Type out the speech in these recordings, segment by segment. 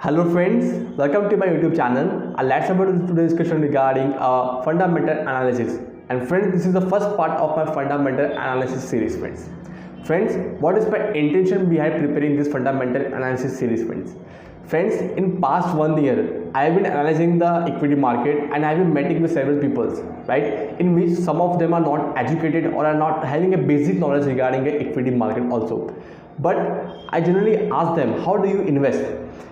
Hello friends, welcome to my YouTube channel. Let's have today's discussion regarding fundamental analysis. And friends, this is the first part of my fundamental analysis series, friends. Friends, what is my intention behind preparing this fundamental analysis series, friends? Friends, in past 1 year, I have been analyzing the equity market and I have been meeting with several people, right? In which some of them are not educated or are not having a basic knowledge regarding the equity market also. But I generally ask them, how do you invest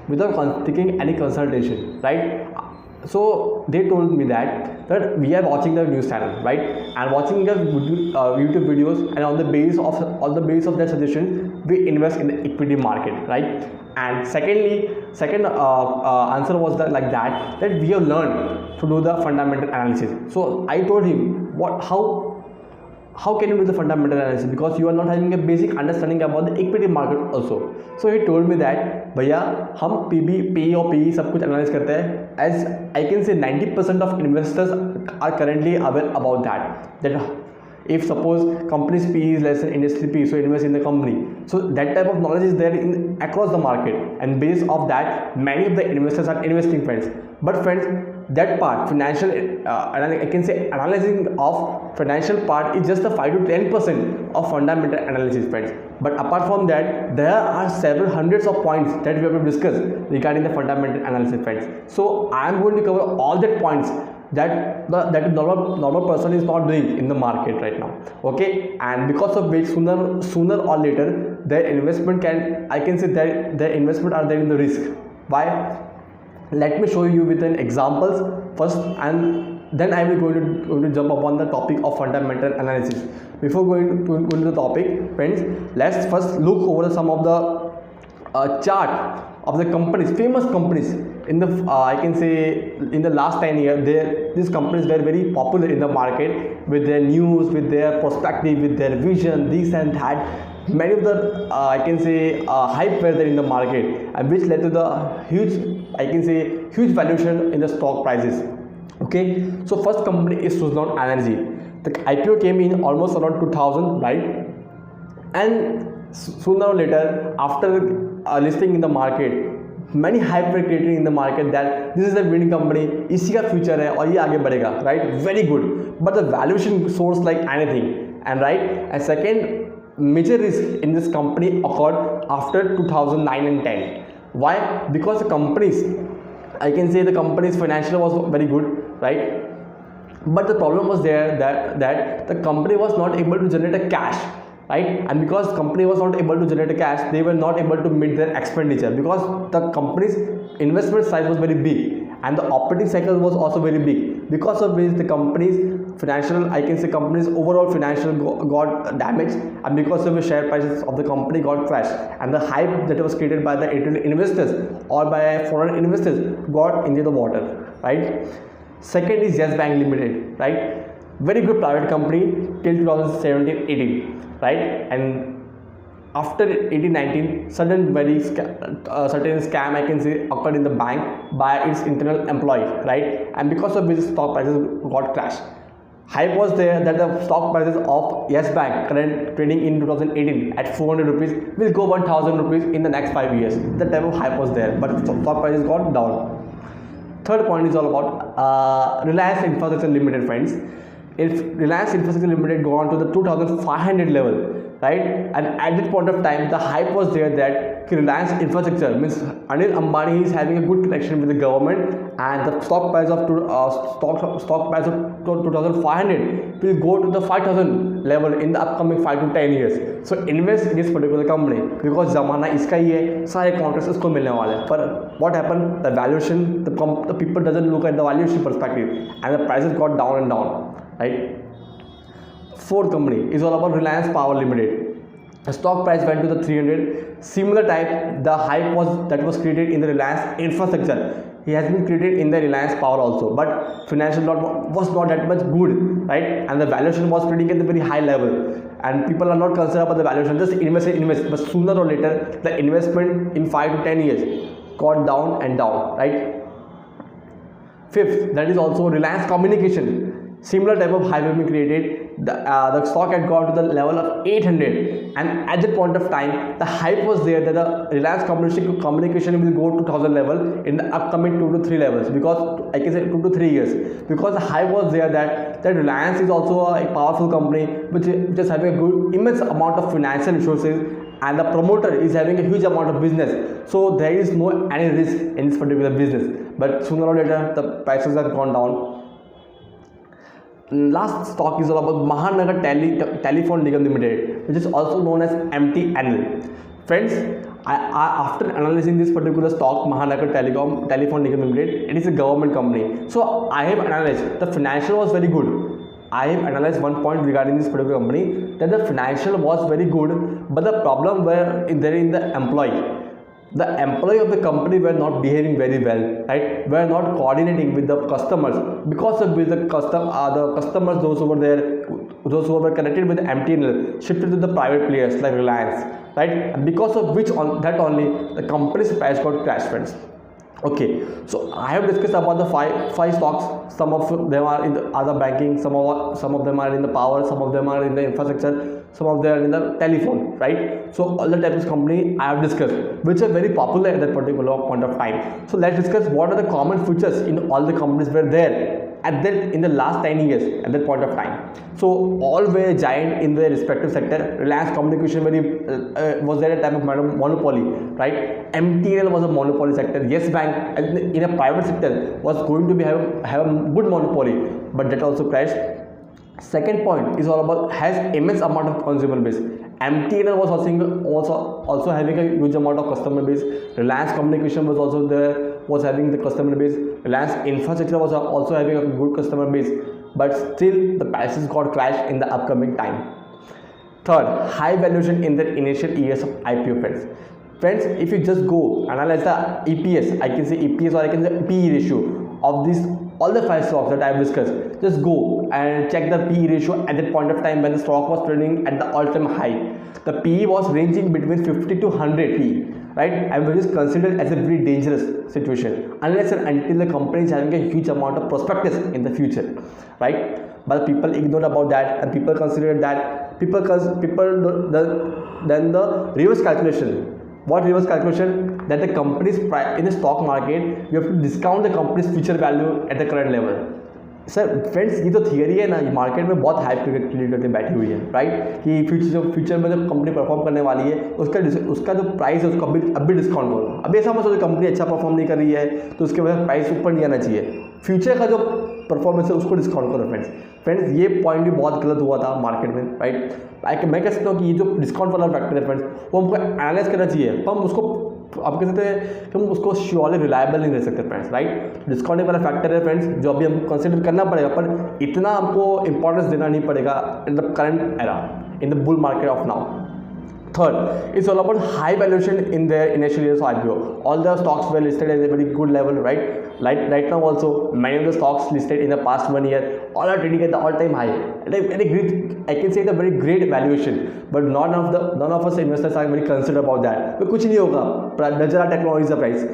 without taking any consultation, right? So they told me that we are watching the news channel, right, and watching the YouTube videos, and on the base of their suggestion, we invest in the equity market, right? And second answer was that we have learned to do the fundamental analysis. So I told him, how can you do the fundamental analysis, because you are not having a basic understanding about the equity market also. So he told me that भैया हम PE और PE सब कुछ analyze करते हैं, as I can say 90% of investors are currently aware about that if suppose company's PE is less than industry PE, so invest in the company. So that type of knowledge is there across the market, and based of that many of the investors are investing, friends. But friends, that part financial I can say analyzing of financial part is just a 5 to 10% of fundamental analysis, friends. But apart from that, there are several hundreds of points that we have to discuss regarding the fundamental analysis, friends. So I am going to cover all that points that a normal person is not doing in the market right now, okay? And because of which sooner or later their investment their investment are there in the risk. Why? Let me show you with an examples first, and then I will going to jump upon the topic of fundamental analysis. Before going to the topic, friends, let's first look over some of the chart of the companies, famous companies in the I can say in the last 10 years. These companies were very popular in the market with their news, with their perspective, with their vision, this and that. Many of the I can say hype were there in the market, and which led to the huge valuation in the stock prices. Okay, so first company is Suzlon Energy. The IPO came in almost around 2000, right? And sooner or later, after listing in the market, many hype were created in the market that this is a winning company, इसी का future है और ये आगे बढ़ेगा, right? Very good, but the valuation soars like anything, and right. And second major risk in this company occurred after 2009 and 10. Why? Because the companies, I can say the company's financial was very good, right? But the problem was there that the company was not able to generate a cash, right? And because company was not able to generate a cash, they were not able to meet their expenditure, because the company's investment size was very big and the operating cycle was also very big, because of which the company's financial, I can say company's overall financial got damaged, and because of the share prices of the company got crashed, and the hype that was created by the internal investors or by foreign investors got into the water, right? Second is Yes Bank Limited, right? Very good private company till 2017-18, right? And after 18-19, certain scam I can say occurred in the bank by its internal employee, right? And because of which stock prices got crashed. Hype was there that the stock prices of Yes Bank current trading in 2018 at 400 rupees will go 1000 rupees in the next 5 years. That type of hype was there, but stock prices got down. Third point is all about Reliance Infrastructure Limited, friends. If Reliance Infrastructure Limited go on to the 2500 level, right, and at that point of time the hype was there that Reliance Infrastructure means Anil Ambani is having a good connection with the government, and the stock price of 2500 will go to the 5000 level in the upcoming 5 to 10 years. So invest in this particular company, because zamana iska hi hai, सारे contracts इसको मिलने वाले हैं. But what happened? The valuation, the people doesn't look at the valuation perspective, and the prices got down and down, right? Fourth company is all about Reliance Power Limited. The stock price went to the 300. Similar type, the hype was created in the Reliance Infrastructure. It has been created in the Reliance Power also, but financial was not that much good, right? And the valuation was trading at a very high level, and people are not concerned about the valuation, just invest. But sooner or later, the investment in 5 to 10 years got down and down, right? Fifth, that is also Reliance Communication. Similar type of hype has been created the stock had gone to the level of 800, and at that point of time the hype was there that the Reliance communication will go to 1000 level in the upcoming 2 to 3 levels, because I can say 2 to 3 years, because the hype was there that Reliance is also a powerful company which is having a good immense amount of financial resources, and the promoter is having a huge amount of business, so there is no any risk in this particular business. But sooner or later the prices have gone down. Last stock is all about Mahanagar Telephone Nigam Limited, which is also known as MTNL. Friends, after analyzing this particular stock, Mahanagar Telephone Nigam Limited, it is a government company. So I have analyzed the financial was very good. I have analyzed one point regarding this particular company, that the financial was very good, but the problem were in the employee. The employee of the company were not behaving very well, right? Were not coordinating with the customers, because of which the customers, those over there, those who were connected with the MTNL, shifted to the private players like Reliance, right? And because of which that only the company's price got crashed, friends. Okay, so I have discussed about the five stocks. Some of them are in the other banking, some of them are in the power, some of them are in the infrastructure, some of them are in the telephone, right? So all the types of company I have discussed, which are very popular at that particular point of time. So let's discuss what are the common features in all the companies were there at that in the last 10 years at that point of time. So all were giant in their respective sector. Reliance Communication was there a type of monopoly, right? MTNL was a monopoly sector. Yes Bank in a private sector was going to be have a good monopoly, but that also crashed. Second point is all about has immense amount of consumer base. MTNL was also having a huge amount of customer base. Reliance Communication was also there, was having the customer base. Reliance Infrastructure was also having a good customer base, but still the prices got crashed in the upcoming time. Third, high valuation in the initial years of IPO, friends. Friends, if you just go analyze the EPS, I can say EPS or I can say PE ratio of these all the 5 stocks that I have discussed. Just go and check the PE ratio at that point of time when the stock was trading at the all-time high. The PE was ranging between 50 to 100 PE, right? And which is considered as a very dangerous situation unless and until the company is having a huge amount of prospectus in the future, right? But people ignored about that, and people considered that then the reverse calculation. What reverse calculation? That the company's price in the stock market, you have to discount the company's future value at the current level. Sir friends ये तो theory है ना, ये market में बहुत hype create करके बैठी हुई है, राइट? कि फ्यूचर में जब कंपनी परफॉर्म करने वाली है उसका जो प्राइस है उसको अभी डिस्काउंट करो. अभी ऐसा मत सोचो कंपनी अच्छा परफॉर्म नहीं कर रही है तो उसके वजह प्राइस ऊपर नहीं आना चाहिए. फ्यूचर का जो परफॉर्मेंस है उसको डिस्काउंट करो फ्रेंड्स. ये पॉइंट भी बहुत गलत हुआ था मार्केट में, राइट? मैं कह सकता हूँ कि ये जो डिस्काउंट वाला फैक्टर है फ्रेंड्स, वो हमको एनालाइज करना चाहिए. हम उसको आप कह सकते हैं कि हम उसको श्योरली रिलायबल नहीं रह सकते फ्रेंड्स, राइट? डिस्काउंटिंग वाला फैक्टर है फ्रेंड्स जो अभी हमको कंसिडर करना पड़ेगा, पर इतना हमको इंपॉर्टेंस देना नहीं पड़ेगा in the current era, in the bull market of now. Third, it's all about high valuation in their initial years of IPO. All the stocks were listed at a very good level, right? Right now also, many of the stocks listed in the past 1 year, all are trading at the all-time high. At a great, I can say, the very great valuation. But none of us investors are very concerned about that. but कुछ नहीं होगा. Najara Technologies का price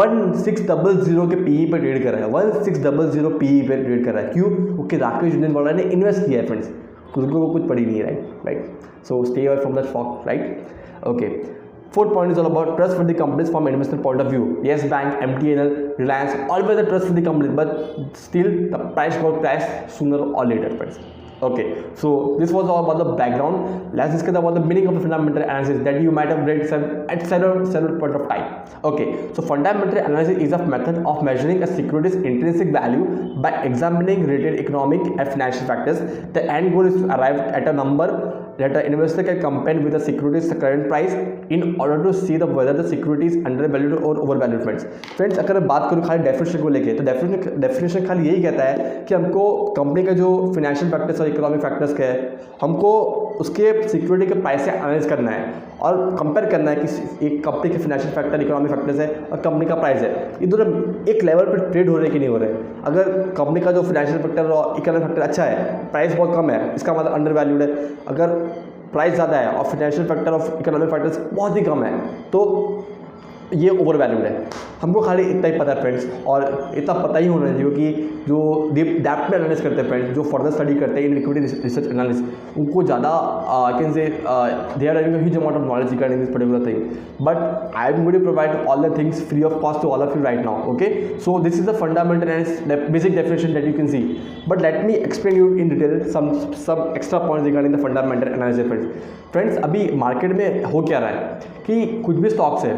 1600 के PE पे trade कर रहा है. 1600 PE पे ट्रेड कर रहा है. क्यों? क्योंकि राकेश जुनेजवाला ने इन्वेस्ट किया है फ्रेंड्स. उनको कुछ पड़ी नहीं है, right? So stay away from that stock, right? Okay. Fourth point is all about trustworthy companies from investment point of view. Yes Bank, MTNL, Reliance, always a trustworthy company, but still the price got crashed sooner or later, friends. Okay, so this was all about the background. Let's discuss about the meaning of the fundamental analysis that you might have read at several point of time. Okay, so fundamental analysis is a method of measuring a security's intrinsic value by examining related economic and financial factors. The end goal is to arrive at a number that an investor can compare with the security's current price in order to see whether the security is undervalued or overvalued. Friends अगर बात करूँ खाली definition को लेके, तो definition खाली यही कहता है कि हमको कंपनी का जो फाइनेंशियल फैक्टर्स और इकोनॉमिक फैक्टर्स का है, हमको उसके सिक्योरिटी के प्राइस से एनालाइज करना है और कंपेयर करना है कि एक कंपनी के फाइनेंशियल फैक्टर, इकोनॉमिक फैक्टर्स है और कंपनी का प्राइस है, ये दोनों एक लेवल पर ट्रेड हो रहे हैं कि नहीं हो रहे हैं. अगर कंपनी का जो फाइनेंशियल फैक्टर और इकोनॉमिक फैक्टर अच्छा है, प्राइस बहुत कम है, इसका मतलब अंडर वैल्यूड है. अगर प्राइस ज़्यादा है और फाइनेंशियल फैक्टर और इकोनॉमिक फैक्टर्स बहुत ही कम है, तो ये ओवर वैल्यूड है। हमको खाली इतना ही पता है फ्रेंड्स, और इतना पता ही होना चाहिए कि जो डेप्थ में एनालिस करते हैं फ्रेंड्स, जो फर्दर स्टडी करते हैं इन इक्विटी रिसर्च एनालिस, उनको ज़्यादा can say they are having a huge amount of knowledge regarding this particular thing, but I am going to provide all the things free of cost to all of you right now. Okay, so this is the fundamental and basic definition that you can see, but let me explain you in detail some extra points regarding the fundamental analysis friends. अभी market में हो क्या रहा है कि कुछ भी stocks है,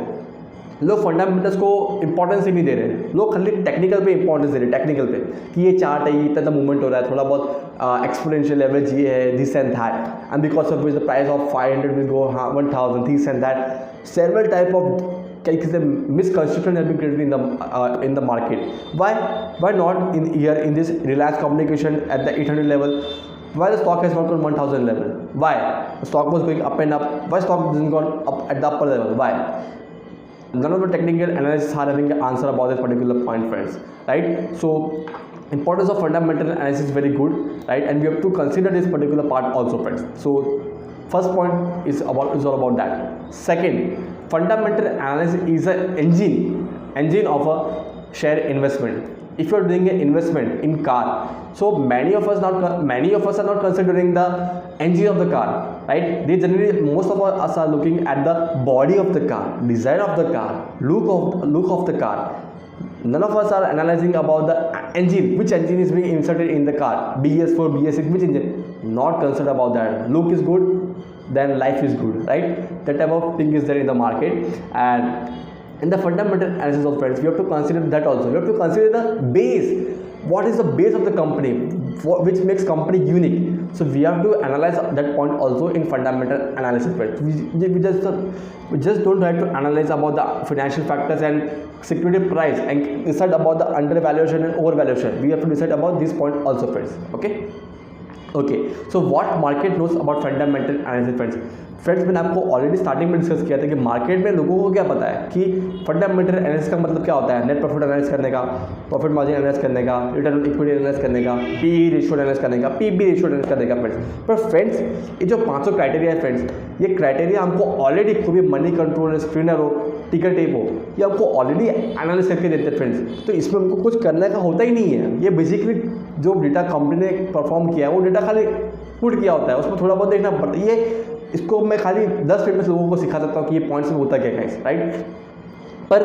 लोग फंडामेंटल्स को इंपॉर्टेंस ही नहीं दे रहे, लोग खाली टेक्निकल पे इंपॉर्टेंस दे रहे, टेक्निकल पे कि ये चार्ट है, ये इतना मूवमेंट हो रहा है, थोड़ा बहुत एक्सपोनेंशियल एवरेज ये है, this and that, and because of which the price of 500 will go 1000, this and that, several type of misconception has been created in the market. Why not in this Reliance Communication at the 800 level? Why the stock has not gone 1000 level? Why the stock was going up and up? Why stock hasn't gone up at the upper level? Why? None of the technical analysts are having an answer about this particular point, friends, right? So importance of fundamental analysis is very good, right? And we have to consider this particular part also, friends. So first point is all about that. Second, fundamental analysis is an engine of a share investment. If you are doing an investment in car, so many of us are not considering the engine of the car, right? They generally, most of us are looking at the body of the car, design of the car, look of the car. None of us are analyzing about the engine, which engine is being inserted in the car, BS4, BS6, which engine. Not concerned about that. Look is good, then life is good, right? That type of thing is there in the market. And in the fundamental analysis of friends, we have to consider that also. We have to consider the base. What is the base of the company, which makes company unique? So we have to analyze that point also in fundamental analysis, friends. We just don't have to analyze about the financial factors and security price and decide about the undervaluation and overvaluation. We have to decide about this point also, friends. Okay, so what market knows about fundamental analysis, friends मैंने आपको already starting में discuss किया था कि market में लोगों को क्या पता है कि फंडामेंटल एनालिसिस का मतलब क्या होता है, नेट प्रॉफिट एनालिस करने का, प्रॉफिट मार्जिन एनालिस करने का, रिटर्न ऑन इक्विटी एनालिस करने का, पी रेशियो एनालिस करने का, पीबी रेशियो एनालिस करने का, फ्रेंड्स. पर फ्रेंड्स ये जो 500 क्राइटेरिया है फ्रेंड्स, ये क्राइटेरिया हमको ऑलरेडी, कोई भी मनी कंट्रोल स्क्रीनर हो, टिकर टेप हो, ये हमको ऑलरेडी एनालिस करके देते हैं फ्रेंड्स. तो इसमें हमको कुछ करने का होता ही नहीं है. ये बेसिकली जो डेटा कंपनी ने परफॉर्म किया है वो डेटा खाली पुट किया होता है, उसमें थोड़ा बहुत देखना पड़ता है. ये इसको मैं खाली 10 मिनट में लोगों को सिखा सकता हूँ कि ये पॉइंट्स में होता क्या है, राइट? पर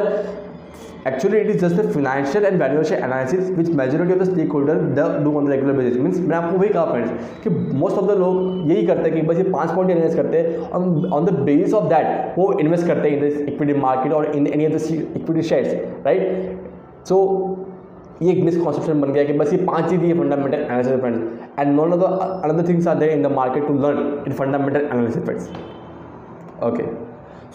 actually it is just the financial and valuation analysis which majority of the stake holder do on the regular basis. Means मैं आपको वही कहा फ्रेंड्स कि मोस्ट ऑफ द लोग यही करते हैं कि बस ये 5 पॉइंट एनालाइज करते हैं, on the basis of that वो इन्वेस्ट करते हैं इन द इक्विटी मार्केट और in any of the equity shares, right? So ये एक मिसकॉन्सेप्शन बन गया कि बस ये 5 चीज़ ही fundamental analysis, friends, and none of the another things are there in the market to learn in fundamental analysis, friends. Okay,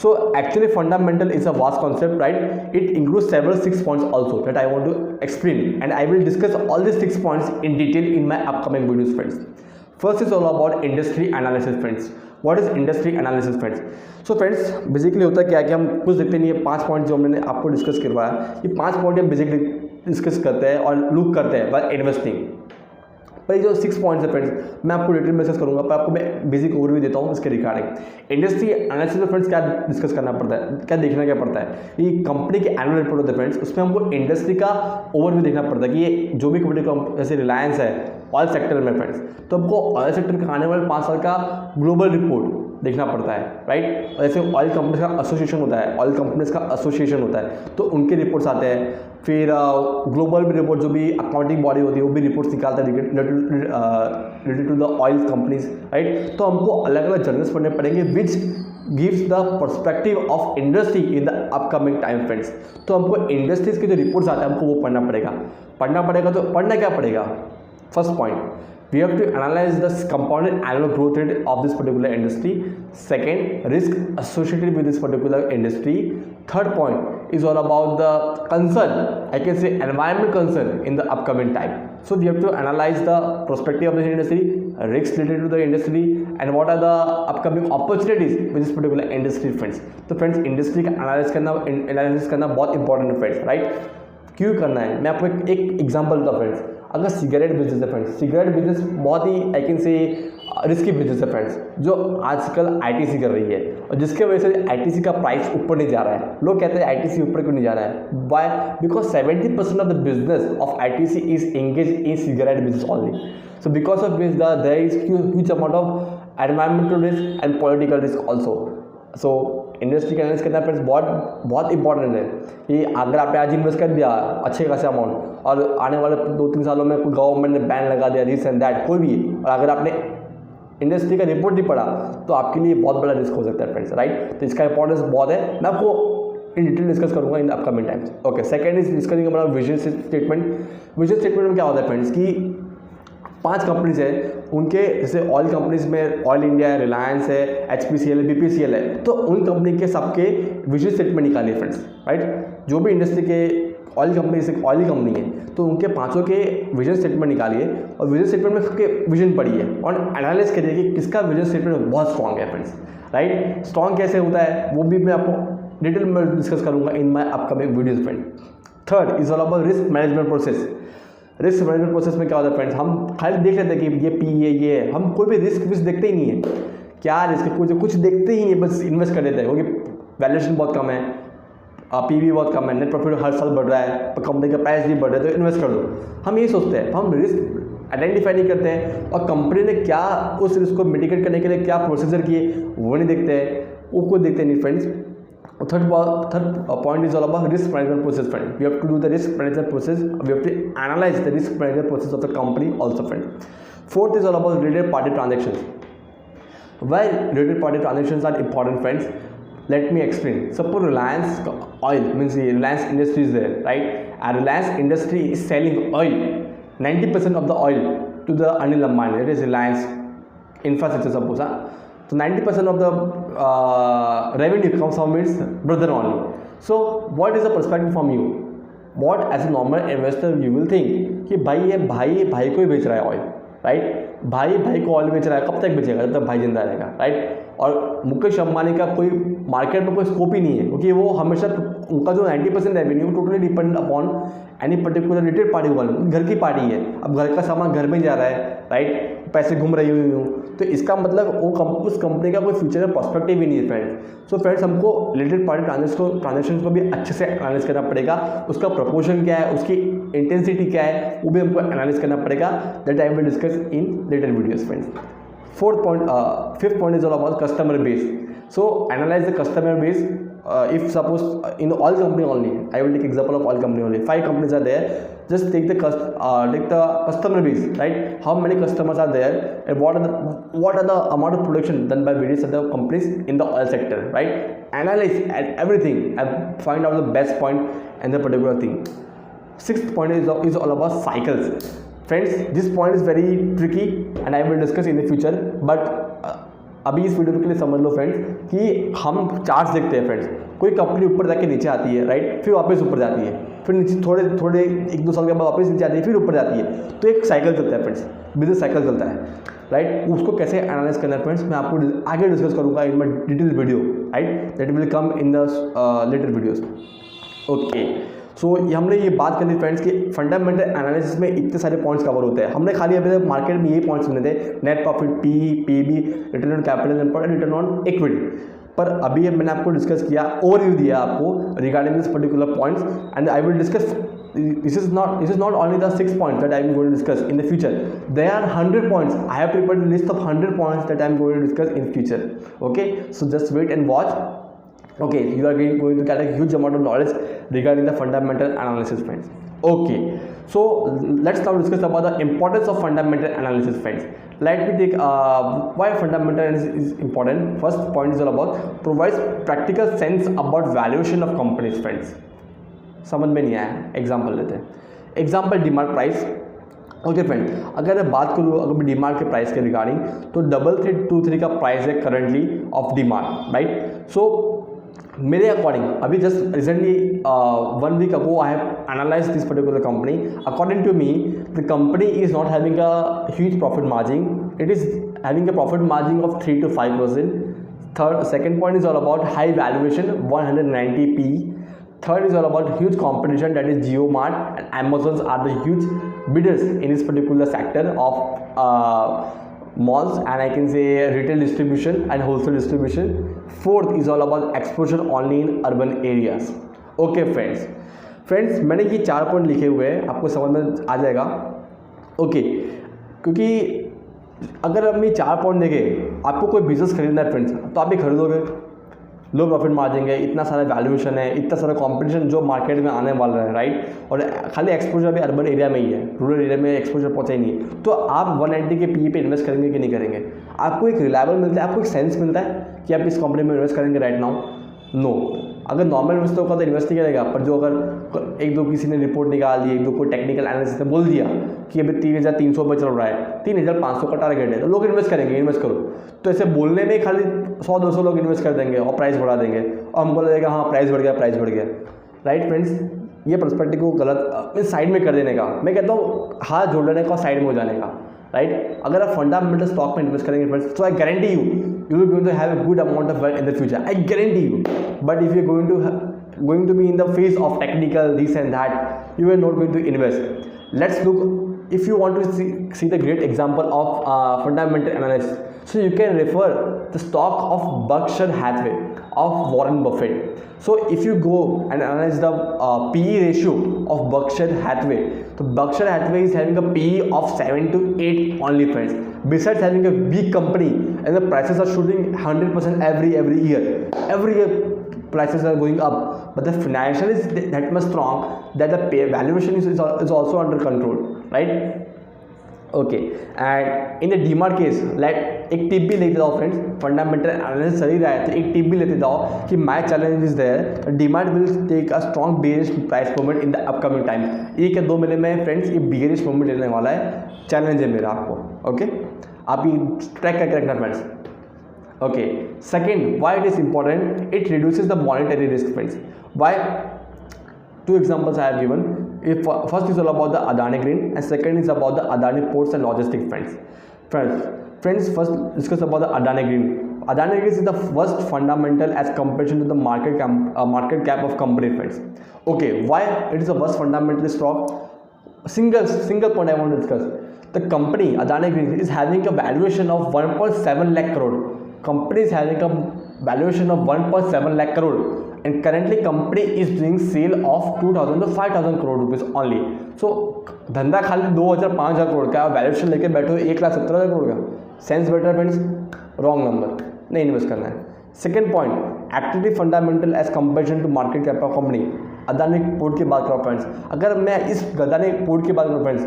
so actually fundamental is a vast concept, right? It includes several 6 points also that I want to explain, and I will discuss all these 6 points in detail in my upcoming videos, friends. First is all about industry analysis, friends. What is industry analysis, friends? So friends, basically होता क्या है कि हम कुछ देखते नहीं है, 5 point जो मैंने आपको डिस्कस करवाया, ये 5 पॉइंट हम बेसिकली डिस्कस करते हैं और लुक करते हैं बाय इन्वेस्टिंग. पर ये जो 6 पॉइंट्स है फ्रेंड्स, मैं आपको डिटेल में डिस्कस करूंगा, पर आपको मैं बेसिक ओवरव्यू देता हूँ इसके रिगार्डिंग. इंडस्ट्री एनालिसिस में फ्रेंड्स क्या डिस्कस करना पड़ता है, क्या देखना क्या पड़ता है? ये कंपनी के एनुअल रिपोर्ट होते हैं फ्रेंड्स, उसमें हमको इंडस्ट्री का ओवरव्यू देखना पड़ता है कि ये जो भी कंपनी जैसे रिलायंस है ऑयल सेक्टर में फ्रेंड्स, तो हमको ऑयल सेक्टर का आने वाले 5 साल का ग्लोबल रिपोर्ट देखना पड़ता है, राइट? जैसे ऑयल कंपनीज का एसोसिएशन होता है, ऑयल कंपनीज का एसोसिएशन होता है, तो उनके रिपोर्ट्स आते हैं. फिर ग्लोबल भी रिपोर्ट, जो भी अकाउंटिंग बॉडी होती है वो भी रिपोर्ट्स निकालता है related to the oil companies, right? तो हमको अलग अलग जर्नल्स पढ़ने पड़ेंगे which gives the perspective of industry in the upcoming time, friends. तो हमको इंडस्ट्रीज के जो रिपोर्ट्स आते हैं हमको वो पढ़ना पड़ेगा. तो पढ़ना क्या पड़ेगा? First point, we have to analyze the compounded annual growth rate of this particular industry. Second, risk associated with this particular industry. Third point is all about the concern, I can say environment concern in the upcoming time. So we have to analyze the perspective of this industry, risks related to the industry, and what are the upcoming opportunities with this particular industry, friends. तो friends, industry का analysis करना बहुत important है friends, right? क्यों करना है? मैं आपको एक एग्जांपल देता हूँ फ्रेंड्स. अगर सिगरेट बिजनेस है फ्रेंड्स, सिगरेट बिजनेस बहुत ही I can say risky business है फ्रेंड्स, जो आजकल आईटीसी कर रही है और जिसके वजह से आईटीसी का प्राइस ऊपर नहीं जा रहा है। लोग कहते हैं आईटीसी ऊपर क्यों नहीं जा रहा है, why? Because 70% of the business of ITC is engage in cigarette business only. So because of this there is huge amount of environmental risk and political risk also. So industry का analysis करना friends बहुत important है कि अगर आपने आज invest कर दिया अच्छे खासे अमाउंट और आने वाले 2-3 सालों में कोई गवर्नमेंट ने बैन लगा दिया दिस एंड दैट कोई भी, और अगर आपने इंडस्ट्री का रिपोर्ट नहीं पढ़ा तो आपके लिए बहुत बड़ा रिस्क हो सकता है फ्रेंड्स, राइट? तो इसका इंपॉर्टेंस बहुत है, मैं आपको इन डिटेल डिस्कस करूंगा in upcoming times. Okay, second is discussing about vision statement. Vision statement में क्या होता है फ्रेंड्स कि 5 कंपनीज है, उनके जैसे ऑयल कंपनीज में ऑयल इंडिया है, रिलायंस है, HPCL है, BPCL है, तो उन कंपनी के सबके विजन स्टेटमेंट निकालिए फ्रेंड्स, राइट? जो भी इंडस्ट्री के ऑयल कंपनी से ऑयल कंपनी है तो उनके 5 के विजन स्टेटमेंट निकालिए और विजन स्टेटमेंट में सबके विजन पढ़िए और एनालाइज करिए कि किसका विजन स्टेटमेंट बहुत स्ट्रॉन्ग है फ्रेंड्स, राइट? स्ट्रॉन्ग कैसे होता है वो भी मैं आपको डिटेल में डिस्कस करूंगा in my upcoming videos friend. Third is all about risk management process. Risk management process में क्या होता है फ्रेंड्स, हम खाली देख लेते हैं कि ये पी ये है, हम कोई भी रिस्क देखते ही नहीं है, क्या रिस्क कुछ देखते ही नहीं, बस इन्वेस्ट कर देते हैं क्योंकि वैल्यूएशन बहुत कम है, पीवी बहुत कम है, नेट प्रॉफिट हर साल बढ़ रहा है, कंपनी का प्राइस भी बढ़ रहा है तो इन्वेस्ट कर दो। हम यही सोचते हैं, हम रिस्क आइडेंटिफाई नहीं करते हैं और कंपनी ने क्या उस रिस्क को मिटिगेट करने के लिए क्या प्रोसीजर किए वो नहीं देखते हैं, वो कोई देखते नहीं friends. Third point is all about risk management process, friend. We have to do the risk management process. We have to analyze the risk management process of the company also, friend. Fourth is all about related party transactions. Why related party transactions are important, friends? Let me explain. Suppose Reliance Oil means Reliance Industry is there, right? And Reliance Industry is selling oil, 90% of the oil to the Anil Ambani. That is Reliance Infrastructure, suppose. So 90% of the revenue comes from its brother only. So what is the perspective from you? What as a normal investor you will think कि भाई ये भाई को ही बेच रहा है oil, right? भाई को ऑयल बेच रहा है, कब तक बेचेगा? जब तक भाई जिंदा रहेगा, राइट? और मुकेश अंबानी का कोई मार्केट में कोई स्कोप ही नहीं है क्योंकि वो हमेशा उनका जो 90% revenue totally depend upon any particular related party वाले, घर की पार्टी है, अब घर का सामान घर में जा रहा है, राइट? पैसे घूम रही हुई हूँ, तो इसका मतलब उस कंपनी का कोई फ्यूचर में पर्सपेक्टिव ही नहीं है फ्रेंड्स। सो फ्रेंड्स हमको रिलेटेड पार्टी ट्रांजेक्शन को भी अच्छे से एनालाइज करना पड़ेगा, उसका प्रपोर्शन क्या है, उसकी इंटेंसिटी क्या है, वो भी हमको एनालाइज करना पड़ेगा। That I will discuss in later videos friends. Fifth point is all about customer base. So analyze the customer base. If suppose in the oil company only, I will take example of oil company only. 5 companies are there. Just take the customer base, right? How many customers are there, and what are the amount of production done by various other companies in the oil sector, right? Analyze everything and find out the best point and the particular thing. Sixth point is all about cycles. Friends, this point is very tricky and I will discuss in the future, but अभी इस video के लिए समझ लो friends कि हम charts देखते हैं friends, कोई कंपनी ऊपर जाके नीचे आती है, राइट? फिर वापस ऊपर जाती है, फिर नीचे थोड़े 1-2 साल के बाद वापस नीचे आती है, फिर ऊपर जाती है, तो एक साइकिल चलता है फ्रेंड्स, बिजनेस साइकिल चलता है, राइट? उसको कैसे एनालाइज करना है फ्रेंड्स मैं आपको आगे डिस्कस करूँगा in my detail video, right? That will come in the later videos. Okay, so हमने ये बात कर ली फ्रेंड्स कि फंडामेंटल एनालिसिस में इतने सारे पॉइंट्स कवर होते हैं। हमने खाली अभी तक मार्केट में ये पॉइंट्स सुने थे, net profit, PB, return on capital employed, return on equity, पर अभी मैंने आपको डिस्कस किया, ओवरव्यू दिया आपको regarding this particular points and I will discuss this is not only the 6 points that I am going to discuss in the future. There are 100 points. I have prepared a list of 100 points that I am going to discuss in future. Okay, so just wait and watch. Okay, you are going to get a huge amount of knowledge regarding the fundamental analysis, friends. Okay, so let's now discuss about the importance of fundamental analysis, friends. Let me take why fundamental analysis is important. First point is all about provides practical sense about valuation of companies, friends. समझ में नहीं आया, example लेते हैं। Example DMart price. Okay friend, अगर मैं बात करूँ अगर डीमार्ट के प्राइस के रिगार्डिंग, तो 3323 का प्राइस है करंटली ऑफ डीमार्ट, राइट? सो मेरे अकॉर्डिंग अभी just recently 1 week ago I have analyzed this particular company. According to me, the company is not having a huge profit margin. It is having a profit margin of 3 to 5%. Second point is all about high valuation, 190p. Third is all about huge competition, that is JioMart and Amazon are the huge bidders in this particular sector of malls, and I can say retail distribution and wholesale distribution. Fourth is all about exposure only in urban areas. Okay friends मैंने ये 4 point लिखे हुए हैं, आपको समझ में आ जाएगा. Okay क्योंकि अगर हम ये 4 पॉइंट देखें, आपको कोई बिजनेस खरीदना है फ्रेंड्स, तो आप भी खरीदोगे. लो प्रॉफिट मार्जिन है, इतना सारा वैल्यूएशन है, इतना सारा कंपटीशन जो मार्केट में आने वाला है, राइट. और खाली एक्सपोजर भी अर्बन एरिया में ही है, रूरल एरिया में एक्सपोजर पहुंचा ही नहीं है. तो आप 190 के पी पे इन्वेस्ट करेंगे कि नहीं करेंगे? आपको एक रिलायबल मिलता है, आपको एक सेंस मिलता है कि आप इस कंपनी में इन्वेस्ट करेंगे राइट नाउ? नो. अगर नॉर्मल इन्वेस्टर होगा तो इन्वेस्ट नहीं करेगा, पर जो अगर एक दो किसी ने रिपोर्ट निकाल दी, एक दो कोई टेक्निकल एनालिसिस ने बोल दिया कि अभी 3300 पर चल रहा है, 3500 का टारगेट है, तो लोग इन्वेस्ट करेंगे, इन्वेस्ट करो. तो ऐसे बोलने में खाली 100-200 लोग इन्वेस्ट कर देंगे और प्राइस बढ़ा देंगे, और हम बोलेगा हाँ प्राइस बढ़ गया. राइट फ्रेंड्स, ये पर्सपेक्टिव को गलत साइड में कर देने का, मैं कहता हूँ हाथ जोड़ने का, साइड में हो जाने का. राइट, अगर आप फंडामेंटल स्टॉक में इन्वेस्ट करेंगे फ्रेंड्स, तो I guarantee you will going to have a good amount of wealth in the future, I guarantee you. But if you going to be in the phase of technical this and that, you are not going to invest. Let's look, if you want to see the great example of fundamental analysis, so you can refer the stock of Berkshire Hathaway of Warren Buffett. So if you go and analyze the PE ratio of Berkshire Hathaway, so Berkshire Hathaway is having a PE of 7 to 8 only friends. Besides having a big company, and the prices are shooting 100% every year. Every year prices are going up, but the financial is that much strong that the valuation is also under control, right? Okay, and in the DMART case, like एक tip भी लेते जाओ friends, fundamental analysis सही रहा है तो एक tip भी लेते जाओ कि my challenge is there, DMART will take a strong bearish price movement in the upcoming time. 1 या 2 महीने में फ्रेंड्स ये बेयरिश मूवमेंट लेने वाला है, चैलेंज है मेरा आपको. ओके, आप ये ट्रैक करके रखना friends. Okay, second, why it is important? It reduces the monetary risk, friends. Why? 2 examples I have given. First is all about the Adani Green, and second is about the Adani Ports and Logistics, friends. Friends, first discuss about the Adani Green. Adani Green is the first fundamental as compared to the market cap of company, friends. Okay, why it is the first fundamental stock? Single point I want to discuss. The company Adani Green is having a valuation of 1.7 lakh crore. Company is having a valuation of 1.7 lakh crore, and currently company is doing sale of 2000 to 5000 crore rupees only. So धंधा खाली 2000-5000 करोड़ का, valuation लेके बैठो 1,70,000 करोड़ का. Sense better friends, wrong number, नहीं invest करना है. Second point, activity fundamental as comparison to market cap of company. Adani port की बात करो फ्रेंड्स, अगर मैं इस अदानी पोर्ट की बात करूँ फ्रेंड्स,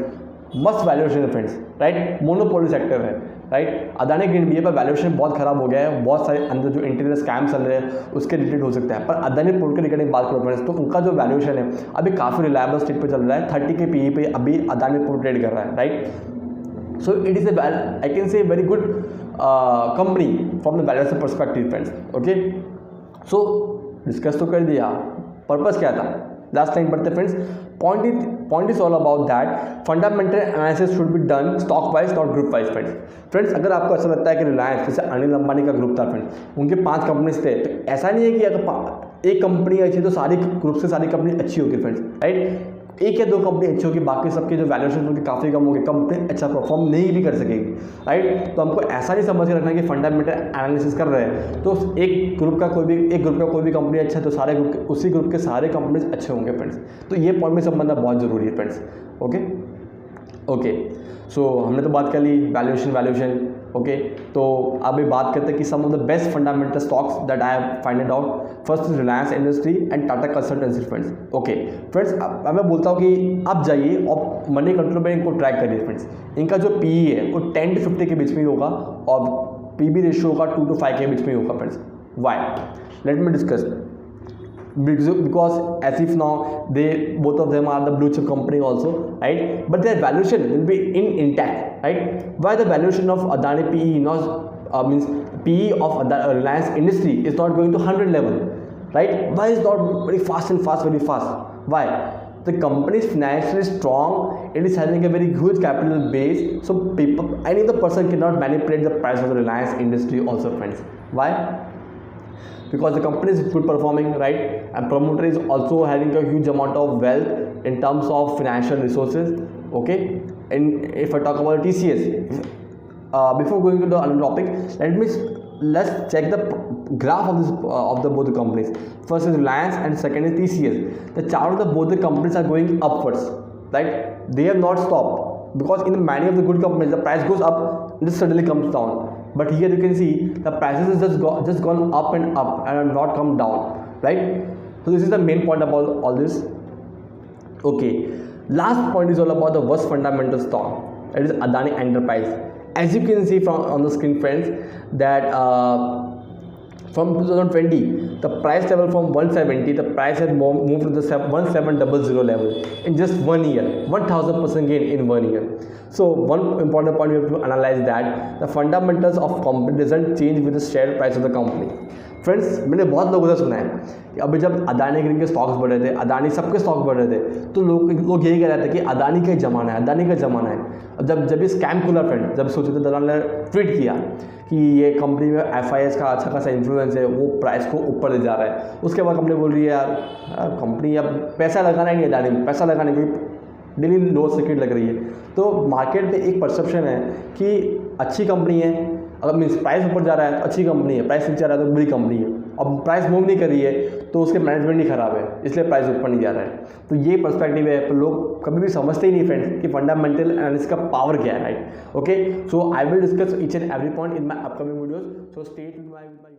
मस्त वैल्यूएशन है फ्रेंड्स, राइट. मोनोपोली सेक्टर है, राइट. अदानी ग्रीन भी है, पर वैल्यूएशन बहुत खराब हो गया है, बहुत सारे अंदर जो इंटीरियर स्कैम चल रहे हैं उसके रिलेटेड हो सकता है. पर अदानी पोर्ट के रिगार्डिंग बात करो फ्रेंड्स, तो उनका जो वैल्यूएशन है अभी काफ़ी रिलायबल स्टेट पे चल रहा है. 30 के पीई पे अभी अदानी पोर्ट ट्रेड कर रहा है, right. So it is I can से very good company from the valuation perspective friends. Okay, so discuss तो कर दिया, पर्पस क्या था, लास्ट टाइम पढ़ते friends. Point is all about that fundamental analysis should be done stock wise not group wise friends. अगर आपको ऐसा लगता है कि रिलायंस, जैसे अनिल अंबानी का ग्रुप था फ्रेंड्स, उनके 5 कंपनीज थे, तो ऐसा नहीं है कि अगर एक कंपनी अच्छी तो सारी ग्रुप से सारी कंपनी अच्छी होगी फ्रेंड्स, राइट. 1 या 2 कंपनी अच्छी होगी, बाकी सबके जो वैल्यूएशन होगी काफ़ी कम होगी, कंपनी अच्छा परफॉर्म नहीं भी कर सकेगी, राइट. तो हमको ऐसा नहीं समझ के रखना है कि फंडामेंटल एनालिसिस कर रहे हैं तो एक ग्रुप का कोई भी कंपनी अच्छा है तो सारे ग्रुप उसी ग्रुप के सारे कंपनीज अच्छे होंगे फ्रेंड्स. तो ये पॉइंट में समझना बहुत ज़रूरी है फ्रेंड्स. ओके, सो हमने तो बात कर ली वैल्यूएशन. ओके, तो अभी बात करते हैं कि some of the best fundamental stocks that I have find out. First is Reliance industry and Tata consultancy friends. Okay friends, अब मैं बोलता हूँ कि आप जाइए और मनी कंट्रोल में इनको ट्रैक करिए फ्रेंड्स. इनका जो पीई है वो 10 to 50 के बीच में ही होगा और पीबी रेशियो होगा 2 to 5 के बीच में ही होगा friends. Why? Let me discuss. Because as if now both of them are the blue chip company also, right, but their valuation will be intact, right. Why the valuation of Adani PE means PE of Reliance Industry is not going to 100 level, right? Why is not very fast? Why? The company is financially strong, it is having a very huge capital base, so any other person cannot manipulate the price of the Reliance Industry also friends. Why? Because the company is good performing, right, and promoter is also having a huge amount of wealth in terms of financial resources. Okay, and if I talk about TCS, before going to the another topic, let's check the graph of this of the both the companies. First is Reliance and second is TCS. The chart of the both the companies are going upwards, right? They have not stopped, because in many of the good companies the price goes up and it suddenly comes down. But here you can see the prices is just gone up and up and have not come down, right? So this is the main point about all this. Okay, last point is all about the worst fundamental stock. It is Adani Enterprise. As you can see from on the screen, friends, that from 2020 the price level from 170, the price had moved to the 1700 level in just 1 year. 1000% gain in 1 year. So one important point we have to analyze, that the fundamentals of company doesn't change with the share price of the company. Friends, मैंने बहुत लोगों से सुना है कि अभी जब अदानी के स्टॉक्स बढ़ रहे थे, अदानी सबके स्टॉक बढ़ रहे थे, तो लोग यही कह रहे थे कि अदानी का ज़माना है, अदानी का ज़माना है. अब जब ये स्कैम खुला फ्रेंड, जब सोचे थे दलाल ने ट्वीट किया कि ये कंपनी में FIS का अच्छा खासा इन्फ्लुएंस है, वो प्राइस को ऊपर ले जा रहा है. उसके बाद कंपनी बोल रही है यार कंपनी अब पैसा लगाना ही नहीं, अदानी में पैसा लगाने की डेली लो सर्किट लग रही है. तो मार्केट में एक परसेप्शन है कि अच्छी कंपनी है, अगर मीन्स प्राइस ऊपर जा रहा है तो अच्छी कंपनी है, प्राइस नीचे जा रहा है तो बुरी कंपनी है. अब प्राइस मूव नहीं कर रही है तो उसके मैनेजमेंट ही खराब है, इसलिए प्राइस ऊपर नहीं जा रहा है. तो ये पर्सपेक्टिव है, पर लोग कभी भी समझते ही नहीं फ्रेंड्स कि फंडामेंटल एनालिसिस का पावर क्या है, right? Okay, so I will discuss each and every point in my upcoming videos, so stay tuned with my